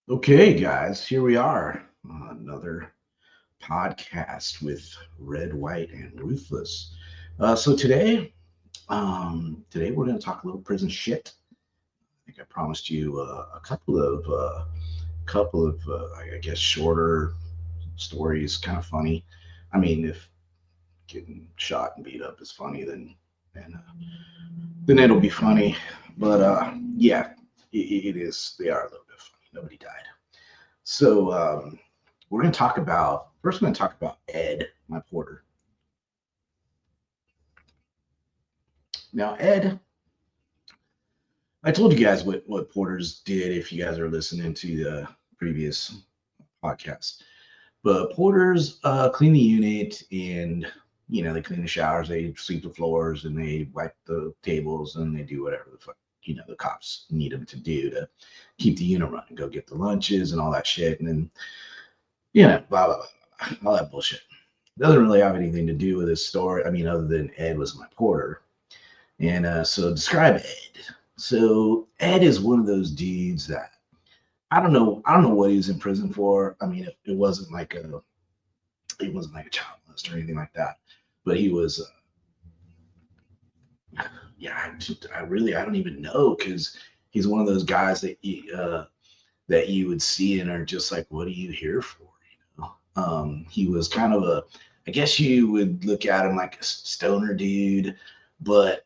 Okay, guys, here we are. Another podcast with Red, White, and Ruthless. So today we're going to talk a little prison shit. I think I promised you a couple of, I guess, shorter stories, kind of funny. I mean, if getting shot and beat up is funny, then, uh, then it'll be funny. But yeah, it is. They are a little bit funny. Nobody died. So we're going to talk about first. We're going to talk about Ed, my porter. Now, Ed, I told you guys what porters did if you guys are listening to the previous podcast. But porters clean the unit, and they clean the showers, they sweep the floors, and they wipe the tables, and they do whatever the fuck the cops need them to do to keep the unit running. Go get the lunches and all that shit, and then blah blah blah, all that bullshit. Doesn't really have anything to do with this story. I mean, other than Ed was my porter. And so describe Ed. So Ed is one of those dudes that I don't know what he was in prison for. I mean, it wasn't like a child molest or anything like that. But he was, yeah, I don't even know because he's one of those guys that you would see and are just like, what are you here for? He was kind of I guess you would look at him like a stoner dude, but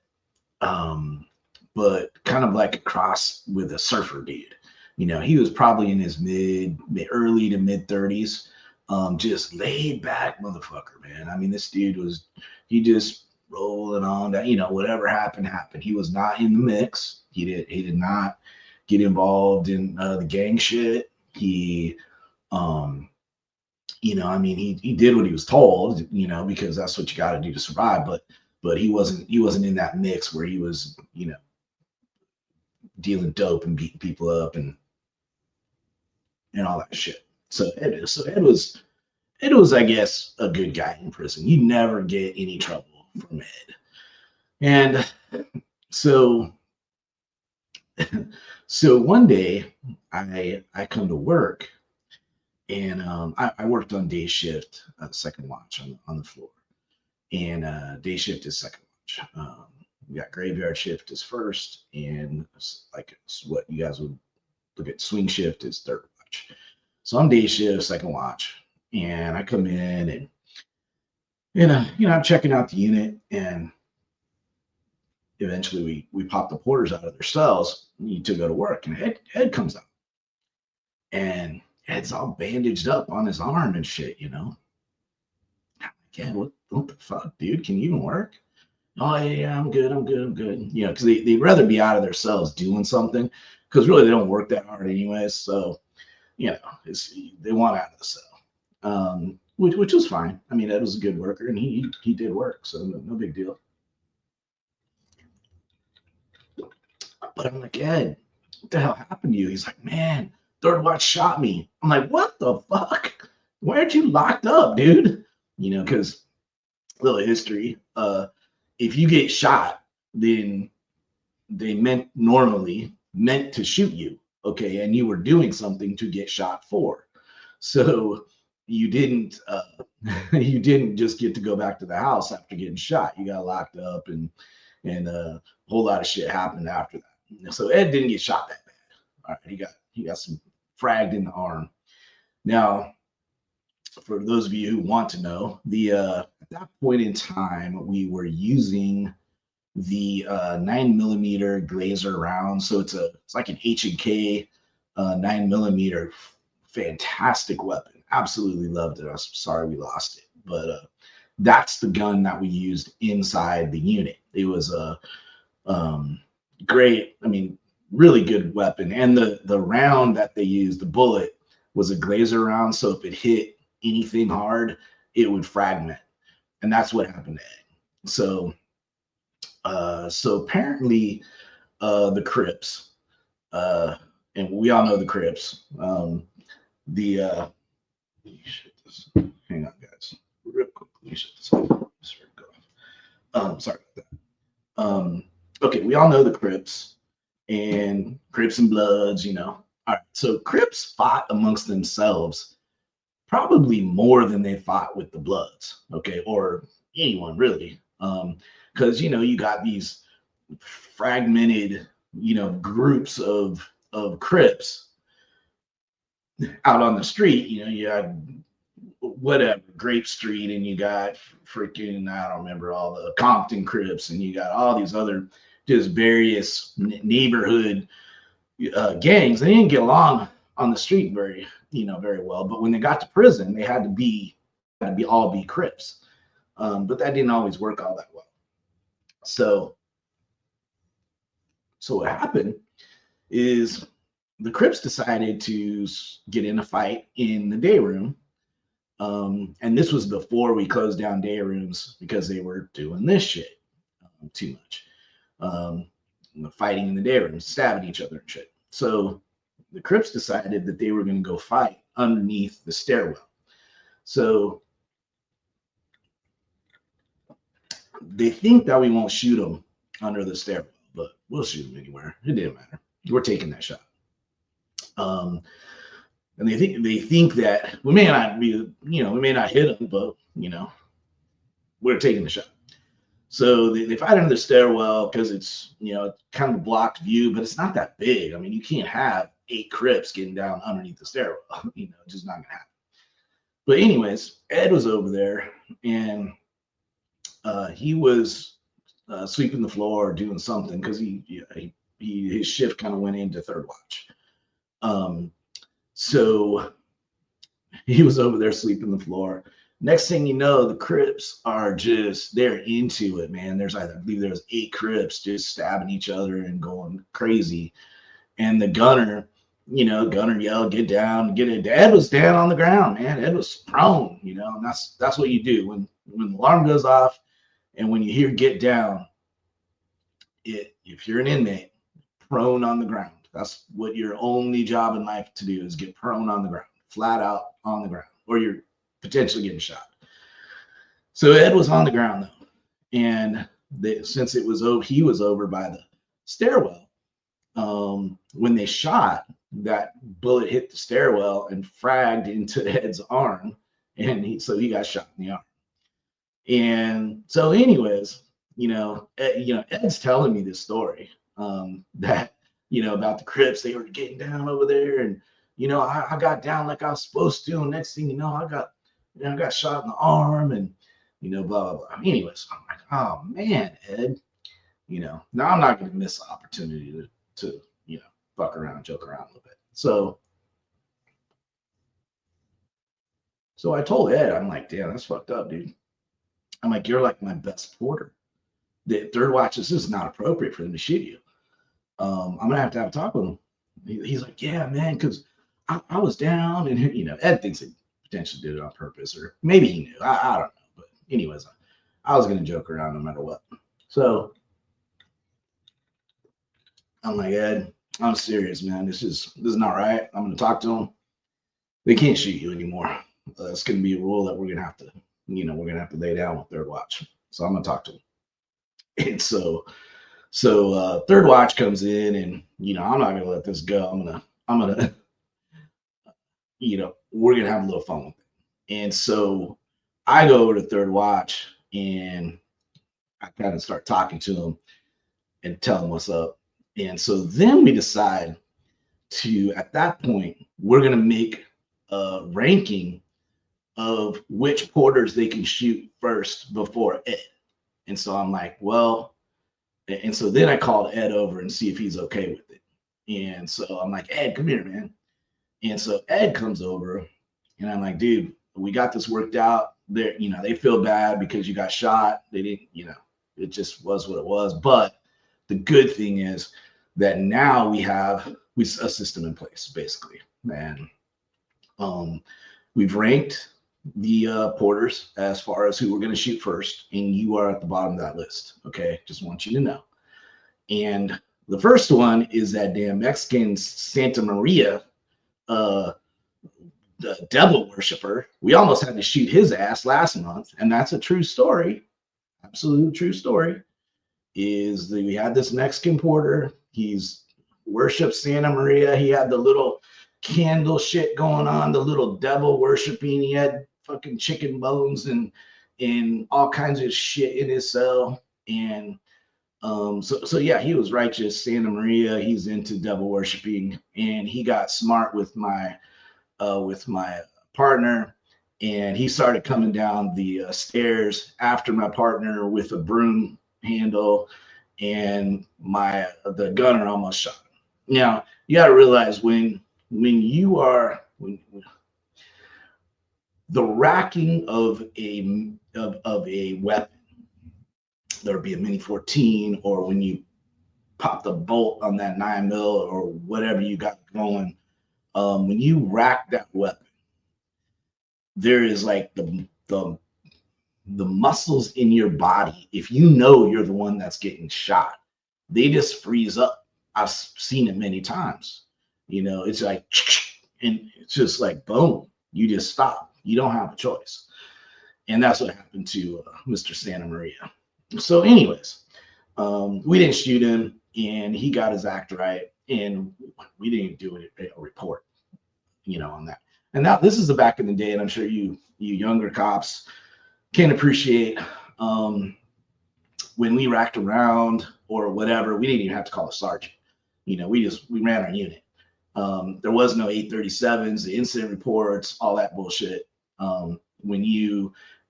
um, but kind of like a cross with a surfer dude. He was probably in his early to mid 30s, just laid back motherfucker, man. I mean, this dude he just rolling on that, whatever happened, happened. He was not in the mix. He did not get involved in the gang shit. Um, I mean, he did what he was told, because that's what you got to do to survive. But he wasn't in that mix where he was, dealing dope and beating people up and all that shit. So Ed was, I guess, a good guy in prison. You never get any trouble from Ed. And so so one day I come to work, and I worked on day shift, second watch on the floor. And day shift is second watch. We got graveyard shift is first, and like what you guys would look at swing shift is third watch. So I'm day shift, second watch, and I come in and I'm checking out the unit, and eventually we pop the porters out of their cells to go to work, and Ed comes out, and Ed's all bandaged up on his arm and shit. Yeah, what the fuck, dude? Can you even work? Oh yeah, I'm good. Because they'd rather be out of their cells doing something, because really they don't work that hard anyways. So it's they want out of the cell, which was fine. I mean, Ed was a good worker, and he did work, so no big deal. But I'm like, Ed, what the hell happened to you? He's like, man, third watch shot me. I'm like, what the fuck? Why aren't you locked up, dude? Because little history. If you get shot, then they meant to shoot you, okay, and you were doing something to get shot for. So you didn't you didn't just get to go back to the house after getting shot. You got locked up, and a whole lot of shit happened after that. So Ed didn't get shot that bad. All right, he got some fragged in the arm. Now, for those of you who want to know, the at that point in time, we were using the 9 millimeter Glazer round. So it's like an H&K 9 millimeter, fantastic weapon. Absolutely loved it. I'm sorry we lost it, but that's the gun that we used inside the unit. It was a great, I mean, really good weapon. And the round that they used, the bullet, was a Glazer round. So if it hit anything hard, it would fragment. And that's what happened to Ed. So apparently, the Crips, uh, and we all know the Crips. The hang on, guys, real quick. Let me shut this off. Sorry about that. Okay, we all know the Crips and Crips and Bloods. All right, so Crips fought amongst themselves probably more than they fought with the Bloods, okay, or anyone really, because you got these fragmented, groups of Crips out on the street. You had whatever Grape Street, and you got freaking I don't remember all the Compton Crips, and you got all these other just various neighborhood gangs. They didn't get along on the street very well. But when they got to prison, they had to be all be Crips. But that didn't always work all that well. So what happened is the Crips decided to get in a fight in the day room. And this was before we closed down day rooms because they were doing this shit too much. Fighting in the day rooms, stabbing each other and shit. So the Crips decided that they were going to go fight underneath the stairwell. So they think that we won't shoot them under the stairwell, but we'll shoot them anywhere. It didn't matter. We're taking that shot. And they think that we may not hit them, but we're taking the shot. So they fight under the stairwell because it's kind of a blocked view, but it's not that big. I mean, you can't have 8 Crips getting down underneath the stairwell. It's just not gonna happen. But anyways, Ed was over there, and he was sweeping the floor or doing something because his shift kind of went into third watch. So he was over there sweeping the floor. Next thing you know, the Crips they're into it, man. I believe there's 8 Crips just stabbing each other and going crazy. And the gunner yelled, "Get down, get it." Ed was down on the ground, man. Ed was prone, and that's what you do when the alarm goes off and when you hear "get down." If you're an inmate, prone on the ground. That's what your only job in life to do is get prone on the ground, flat out on the ground, or you're potentially getting shot. So Ed was on the ground though, and since he was over by the stairwell. When they shot, that bullet hit the stairwell and fragged into Ed's arm, and he got shot in the arm. And so, anyways, Ed's telling me this story that about the Crips. They were getting down over there, and I got down like I was supposed to. And next thing you know, I got shot in the arm, and blah blah blah. Anyways, I'm like, oh man, Ed, now I'm not going to miss the opportunity to fuck around, joke around a little bit. So I told Ed, I'm like, damn, that's fucked up, dude. I'm like, you're like my best porter. The third watch, this is not appropriate for them to shoot you. I'm gonna have to have a talk with him. He's like, yeah, man, because I was down, and Ed thinks he potentially did it on purpose, or maybe he knew. I don't know. But anyways, I was gonna joke around no matter what. So I'm like, Ed, I'm serious, man. This is not right. I'm gonna talk to them. They can't shoot you anymore. It's gonna be a rule that we're gonna have to lay down with third watch. So I'm gonna talk to them. And so third watch comes in, and I'm not gonna let this go. I'm gonna we're gonna have a little fun with it. And so I go over to third watch, and I kind of start talking to them and tell them what's up. And so then we decide at that point, we're going to make a ranking of which porters they can shoot first before Ed. And so I'm like, well, and so then I called Ed over and see if he's okay with it. And so I'm like, Ed, come here, man. And so Ed comes over, and I'm like, dude, we got this worked out. They feel bad because you got shot. They didn't, it just was what it was. But the good thing is that now we have a system in place, basically. And we've ranked the porters as far as who we're going to shoot first, and you are at the bottom of that list. Okay, just want you to know. And the first one is that damn Mexican Santa Maria, the devil worshiper. We almost had to shoot his ass last month, and that's a true story, absolute true story. We had this Mexican porter. He's worship Santa Maria. He had the little candle shit going on, the little devil worshiping. He had fucking chicken bones and all kinds of shit in his cell. And so yeah, he was righteous Santa Maria. He's into devil worshiping, and he got smart with my partner, and he started coming down the stairs after my partner with a broom handle, and the gunner almost shot him. Now you got to realize when you are when the racking of a weapon, there'd be a mini 14, or when you pop the bolt on that 9mm or whatever you got going, when you rack that weapon, there is like the muscles in your body. If you know you're the one that's getting shot, they just freeze up. I've seen it many times. It's like, and it's just like boom, you just stop. You don't have a choice. And that's what happened to Mr. Santa Maria. So, anyways, we didn't shoot him, and he got his act right, and we didn't do a report, on that. And now this is the back in the day, and I'm sure you younger cops can appreciate when we racked around or whatever. We didn't even have to call a sergeant. We ran our unit. There was no 837s, the incident reports, all that bullshit.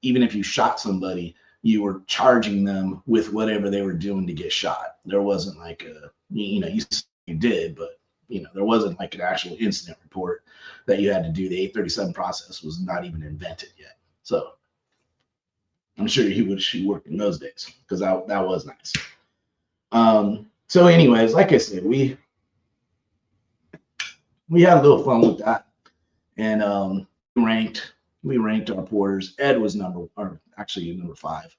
Even if you shot somebody, you were charging them with whatever they were doing to get shot. There wasn't like you did, but there wasn't like an actual incident report that you had to do. The 837 process was not even invented yet. So I'm sure she worked in those days, because that was nice. So anyways, like I said, we had a little fun with that, and we ranked our porters. Ed was number 5.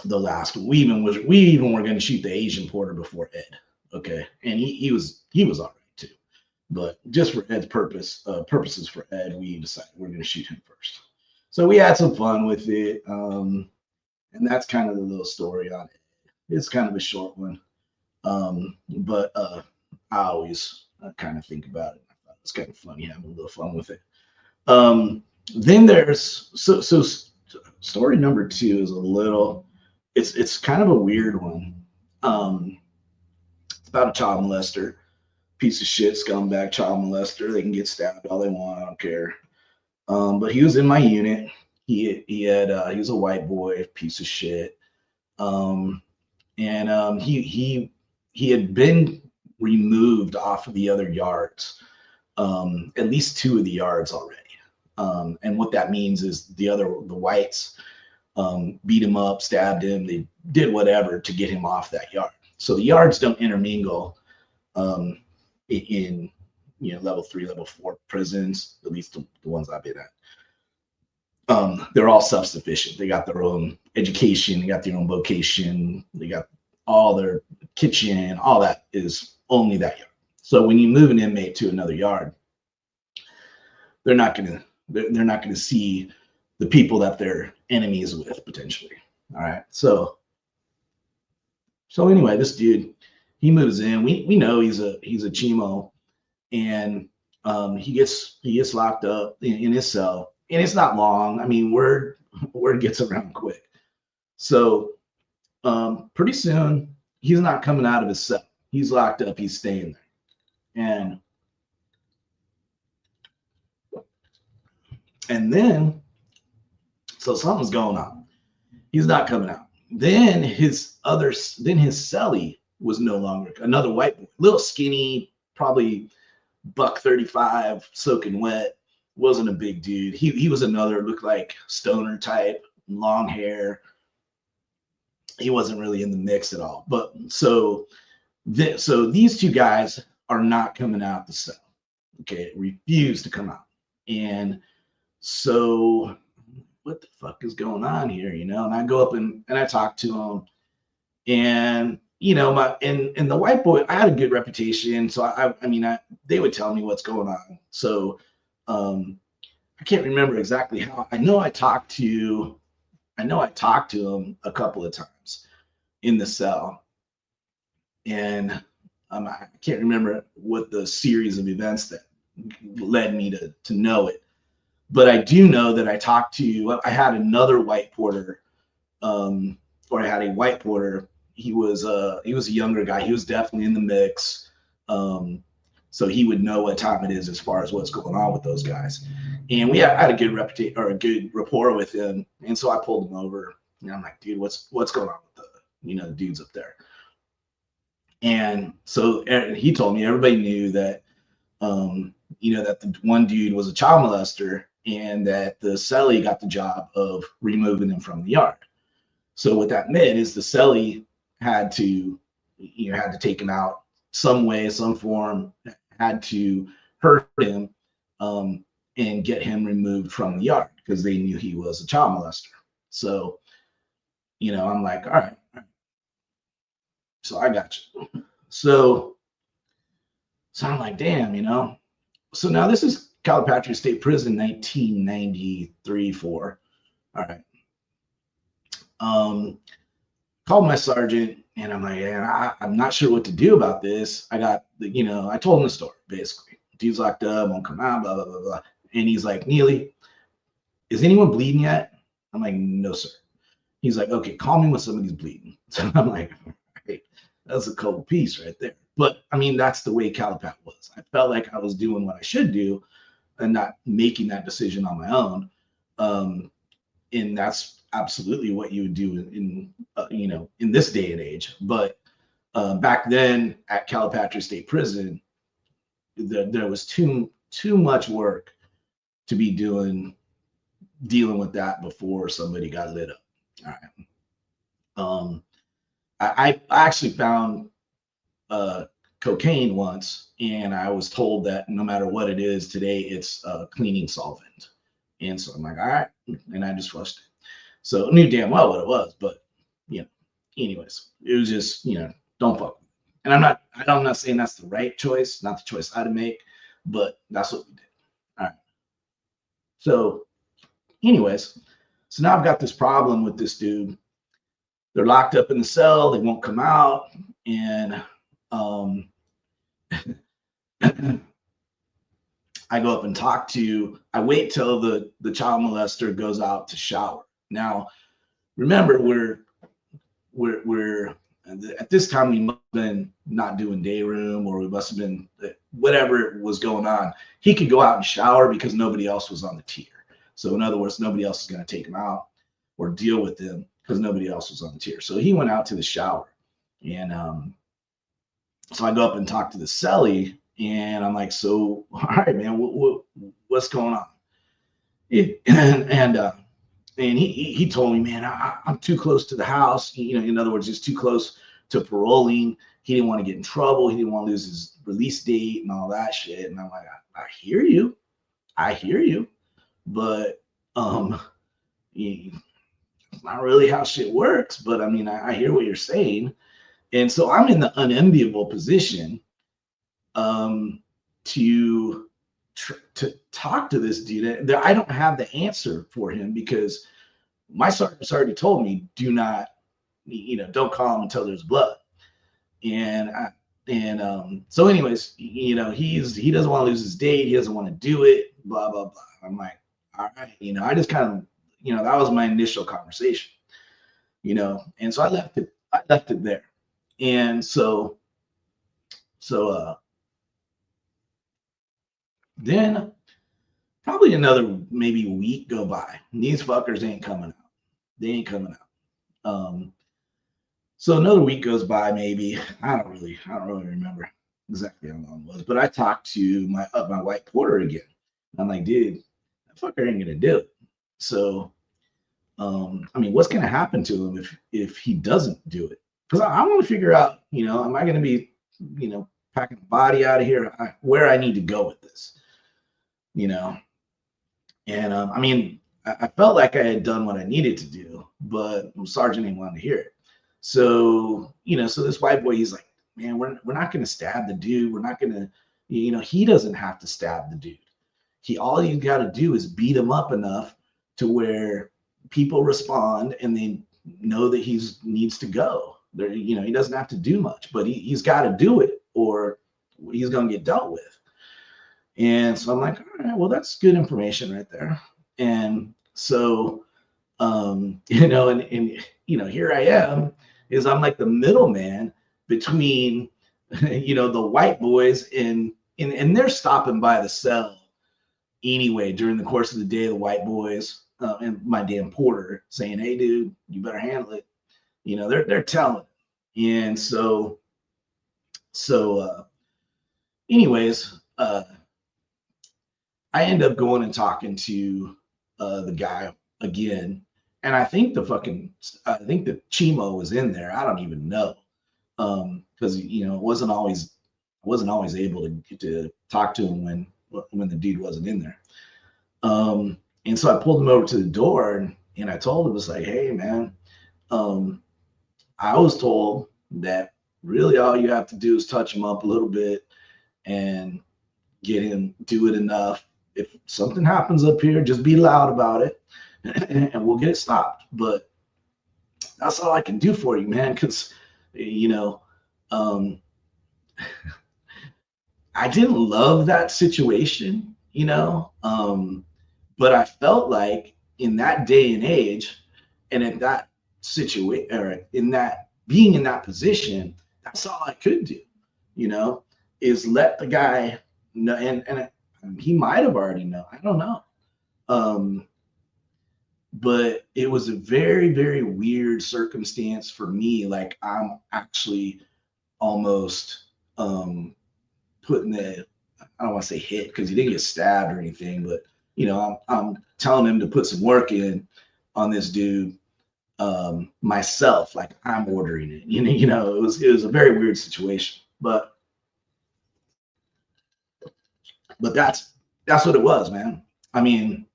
The last one. We even were going to shoot the Asian porter before Ed. Okay, and he was all right too, but just for Ed's purposes for Ed, we decided we're going to shoot him first. So we had some fun with it, and that's kind of the little story on it. It's kind of a short one, but I always kind of think about it. I thought it was kind of funny having a little fun with it. Then there's so story number 2 is it's kind of a weird one. It's about a child molester, piece of shit, scumbag child molester. They can get stabbed all they want. I don't care. But he was in my unit. He was a white boy, piece of shit. And he had been removed off of the other yards, at least 2 of the yards already. And what that means is the whites beat him up, stabbed him. They did whatever to get him off that yard. So the yards don't intermingle in level 3, level 4 prisons, at least the ones I've been at. They're all self-sufficient. They got their own education, they got their own vocation, they got all their kitchen, all that is only that yard. So when you move an inmate to another yard, they're not gonna see the people that they're enemies with potentially. All right. So anyway, this dude, he moves in. We know he's a chimo, and he gets locked up in his cell, and it's not long. I mean, word gets around quick. So pretty soon he's not coming out of his cell. He's locked up. He's staying there, and then so something's going on. He's not coming out. Then his cellie was no longer, another white boy, little skinny, probably $135, soaking wet. Wasn't a big dude. He was another, looked like stoner type, long hair. He wasn't really in the mix at all. But so these 2 guys are not coming out the cell. Okay, refuse to come out. And so what the fuck is going on here? And I go up and I talk to him, and and the white boy, I had a good reputation, so they would tell me what's going on. So I can't remember exactly how. I know I talked to him a couple of times in the cell, and I can't remember what the series of events that led me to know it, but I do know that I had another white porter, um, or I had a white porter. He was a younger guy. He was definitely in the mix. Um, so he would know what time it is as far as what's going on with those guys. And I had a good reputation or a good rapport with him. And so I pulled him over and I'm like, dude, what's going on with the dudes up there? And so he told me everybody knew that that the one dude was a child molester and that the celly got the job of removing him from the yard. So what that meant is the celly had to, had to take him out some way, some form, had to hurt him, and get him removed from the yard because they knew he was a child molester. So, I'm like, all right, so I got you. So I'm like, damn. So now this is Calipatria State Prison, 1993, 4. All right. Called my sergeant and I'm like, yeah, I'm not sure what to do about this. I told him the story basically. Dude's locked up, won't come out, blah, blah, blah, blah. And he's like, Neely, is anyone bleeding yet? I'm like, no, sir. He's like, okay, call me when somebody's bleeding. So I'm like, all right, that's a cold piece right there. But I mean, that's the way Calipat was. I felt like I was doing what I should do and not making that decision on my own. And that's absolutely what you would do in this day and age. But back then at Calipatria State Prison, there was too much work to be dealing with that before somebody got lit up. All right. I actually found cocaine once, and I was told that no matter what it is today, it's a cleaning solvent. And so I'm like, all right, and I just flushed it. So I knew damn well what it was, but anyways, it was just don't fuck. And I'm not saying that's the right choice, not the choice I'd make, but that's what we did. All right. So, anyways, so now I've got this problem with this dude. They're locked up in the cell, they won't come out, and I go up and I wait till the child molester goes out to shower. Now, remember, we're at this time we must have been not doing day room, or we must have been whatever was going on. He could go out and shower because nobody else was on the tier. So in other words, nobody else is going to take him out or deal with him because nobody else was on the tier. So he went out to the shower, and so I go up and talk to the celly, and I'm like, so all right, man, what's going on? And he told me, man, I'm too close to the house. In other words, he's too close to paroling. He didn't want to get in trouble. He didn't want to lose his release date and all that shit. And I'm like, I hear you, but it's not really how shit works. But I mean, I hear what you're saying, and so I'm in the unenviable position to talk to this dude. I don't have the answer for him because my sergeant's already told me, do not, don't call him until there's blood. And so anyways, he doesn't want to lose his date. He doesn't want to do it, blah, blah, blah. I'm like, all right, I just kind of, that was my initial conversation, and so I left it there. And so then probably another maybe week go by. These fuckers ain't coming out. They ain't coming out. So another week goes by, maybe. I don't really remember exactly how long it was, but I talked to my white porter again. I'm like, dude, that fucker ain't gonna do it. So, I mean, what's gonna happen to him if he doesn't do it? Because I want to figure out, am I gonna be, packing the body out of here? Where I need to go with this, And I mean, I felt like I had done what I needed to do, but Sergeant didn't want to hear it. So, so this white boy, he's like, man, we're not going to stab the dude. We're not going to, he doesn't have to stab the dude. All you got to do is beat him up enough to where people respond and they know that he needs to go there. He doesn't have to do much, but he's got to do it or he's going to get dealt with. And so I'm like, all right, well, that's good information right there. And so, and here I am, is I'm like the middleman between, the white boys and they're stopping by the cell anyway during the course of the day. The white boys and my damn porter saying, "Hey, dude, you better handle it." They're telling. And so anyways, I end up going and talking to the guy again, and I think I think the Chimo was in there. I don't even know, because wasn't always able to talk to him when the dude wasn't in there. And so I pulled him over to the door, and I told him, it's like, "Hey, man, I was told that really all you have to do is touch him up a little bit and get him, do it enough. If something happens up here, just be loud about it and we'll get it stopped. But that's all I can do for you, man, because, um, I didn't love that situation, but I felt like in that day and age and in that situation, or in that being in that position, that's all I could do, you know, is let the guy know. And he might have already known. I don't know. Um, but it was a very, very weird circumstance for me. Like I'm actually almost putting the, I don't want to say hit because he didn't get stabbed or anything, but I'm telling him to put some work in on this dude myself, like I'm ordering it. It was a very weird situation, but that's what it was, man. I mean,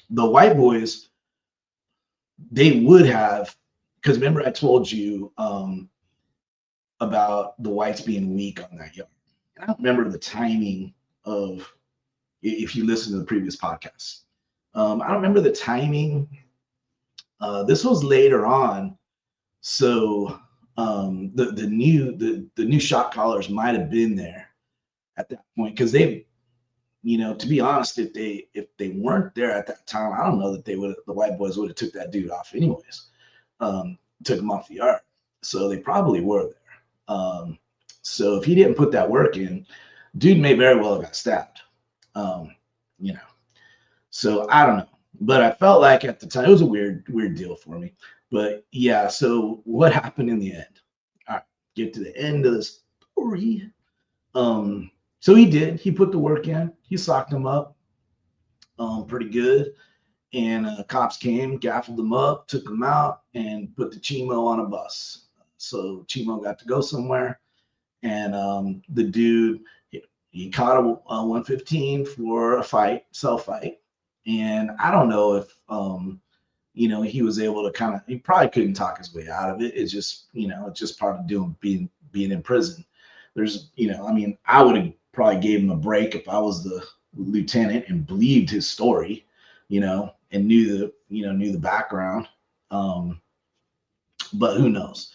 the white boys, they would have, because remember I told you about the whites being weak on that yard. And I don't remember the timing of, if you listen to the previous podcast. I don't remember the timing. This was later on, so the new shot callers might have been there at that point, because they, to be honest, if they weren't there at that time, I don't know that the white boys would have took that dude off anyways. Took him off the yard, so they probably were there. So if he didn't put that work in, dude may very well have got stabbed. Um, you know, so I don't know, but I felt like at the time it was a weird deal for me. But yeah, so what happened in the end? All right, get to the end of the story. So he did. He put the work in. He socked him up, pretty good. And cops came, gaffled him up, took him out, and put the Chimo on a bus. So Chimo got to go somewhere, and the dude, he caught a 115 for a cell fight, and I don't know if he was able to he probably couldn't talk his way out of it. It's just it's just part of being in prison. There's I mean, I would have probably gave him a break if I was the lieutenant and believed his story, and knew the background. But who knows?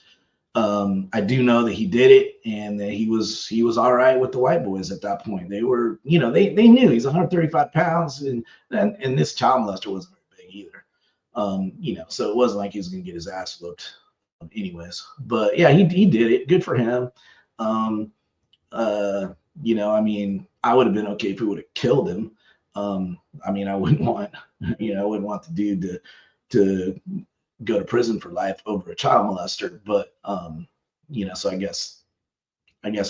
I do know that he did it, and that he was all right with the white boys at that point. They were, they knew he's 135 pounds, and this child molester wasn't very big either. So it wasn't like he was gonna get his ass whooped, anyways. But yeah, he did it. Good for him. Um, I mean, I would have been okay if we would have killed him. I mean, I wouldn't want, I wouldn't want the dude to go to prison for life over a child molester. But so I guess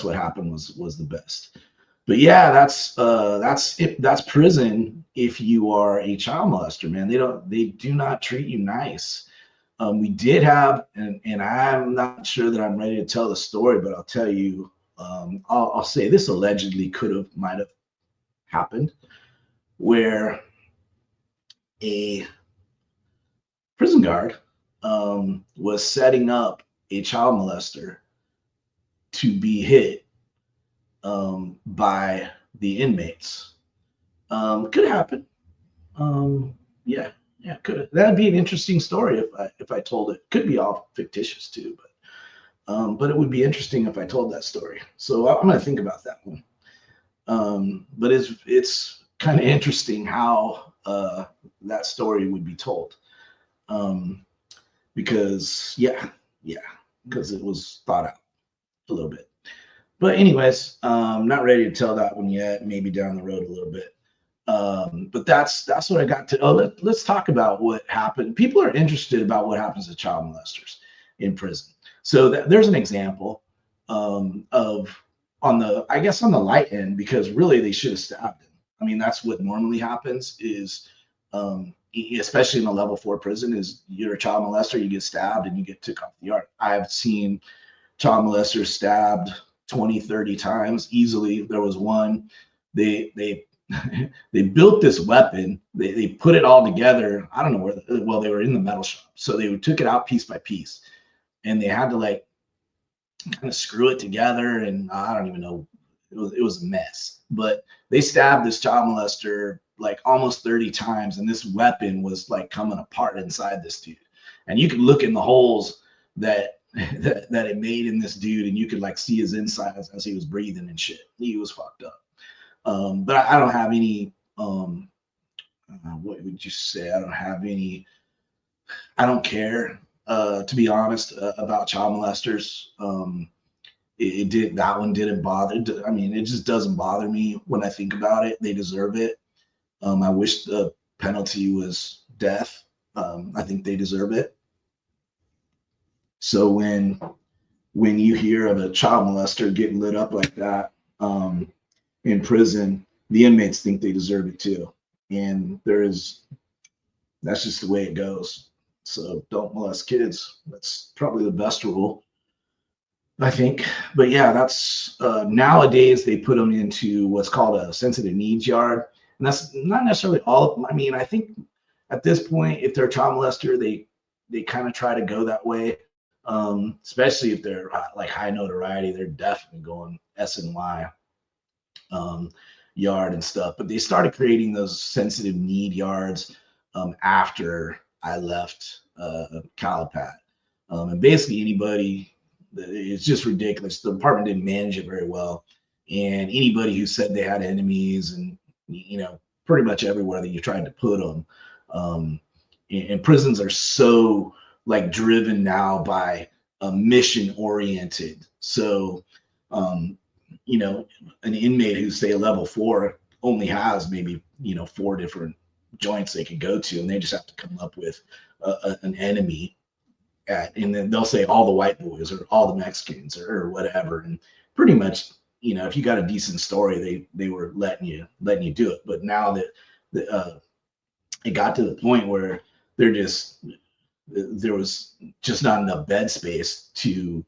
what happened was the best. But yeah, that's prison if you are a child molester, man. They do not treat you nice. We did have, and I'm not sure that I'm ready to tell the story, but I'll tell you. I'll say this allegedly might have happened, where a prison guard was setting up a child molester to be hit by the inmates. Could happen. Yeah, could. That'd be an interesting story if I told it. Could be all fictitious too, But it would be interesting if I told that story. So I'm going to think about that one. But it's kind of interesting how that story would be told. Because because it was thought out a little bit. But anyways, not ready to tell that one yet. Maybe down the road a little bit. But that's what I got to. Oh, let's talk about what happened. People are interested about what happens to child molesters in prison. So there's an example of on the, I guess, on the light end, because really they should have stabbed him. I mean, that's what normally happens is, especially in a level 4 prison, is you're a child molester, you get stabbed and you get took off the yard. I've seen child molesters stabbed 20, 30 times easily. There was one, they they built this weapon. They put it all together. I don't know where. Well, they were in the metal shop, so they took it out piece by piece, and they had to like kind of screw it together. And I don't even know. It was a mess. But they stabbed this child molester like almost 30 times, and this weapon was like coming apart inside this dude. And you could look in the holes that it made in this dude, and you could like see his insides as he was breathing and shit. He was fucked up. But I don't have any, what would you say? I don't have any, I don't care, to be honest, about child molesters. That one didn't bother. I mean, it just doesn't bother me when I think about it. They deserve it. I wish the penalty was death. I think they deserve it. So when you hear of a child molester getting lit up like that, in prison, the inmates think they deserve it too. And that's just the way it goes. So don't molest kids. That's probably the best rule, I think. But yeah, that's nowadays they put them into what's called a sensitive needs yard. And that's not necessarily all of them. I mean, I think at this point, if they're a child molester, they kind of try to go that way. Especially if they're like high notoriety, they're definitely going SNY yard and stuff. But they started creating those sensitive need yards after I left Calipat. And basically anybody, it's just ridiculous. The department didn't manage it very well. And anybody who said they had enemies, and pretty much everywhere that you tried to put them, and prisons are so like driven now by mission oriented. So an inmate who's say a level 4 only has maybe 4 different joints they could go to, and they just have to come up with an enemy and then they'll say all the white boys or all the Mexicans or whatever. And pretty much, if you got a decent story, they were letting you do it. But now that it got to the point where there was just not enough bed space to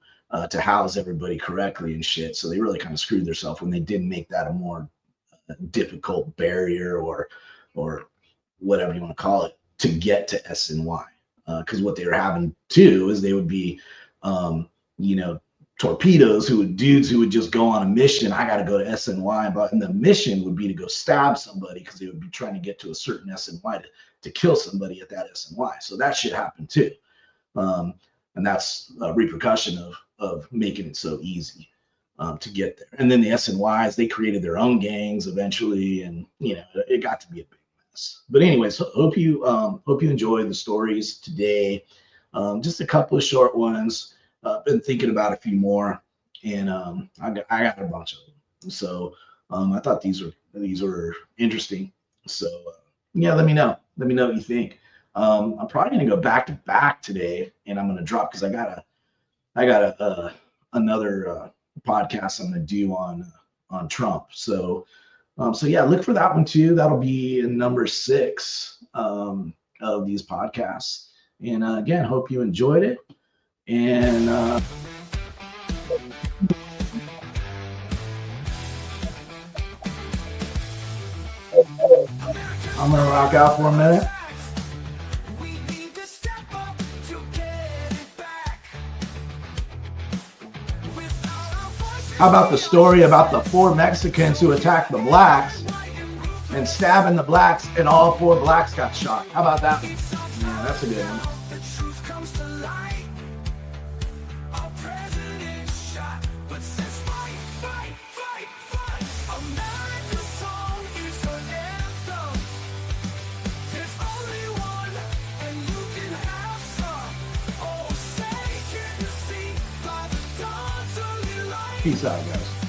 house everybody correctly and shit. So they really kind of screwed themselves when they didn't make that a more difficult barrier or whatever you want to call it to get to SNY. Because what they were having too is they would be, torpedoes dudes who would just go on a mission. I got to go to SNY, and the mission would be to go stab somebody because they would be trying to get to a certain SNY to kill somebody at that SNY. So that shit happened too. And that's a repercussion of making it so easy to get there. And then the SNYs, they created their own gangs eventually, and it got to be a big mess. But anyways, hope you enjoyed the stories today. Just a couple of short ones. Been thinking about a few more, and I got a bunch of them. So I thought these were interesting. So let me know what you think. I'm probably gonna go back to back today, and I'm gonna drop because I got another podcast I'm gonna do on Trump. So look for that one too. That'll be in number 6 of these podcasts. And again, hope you enjoyed it. And I'm gonna rock out for a minute. How about the story about the 4 Mexicans who attacked the blacks and stabbing the blacks, and all 4 blacks got shot? How about that one? Yeah, that's a good one. Peace out, guys.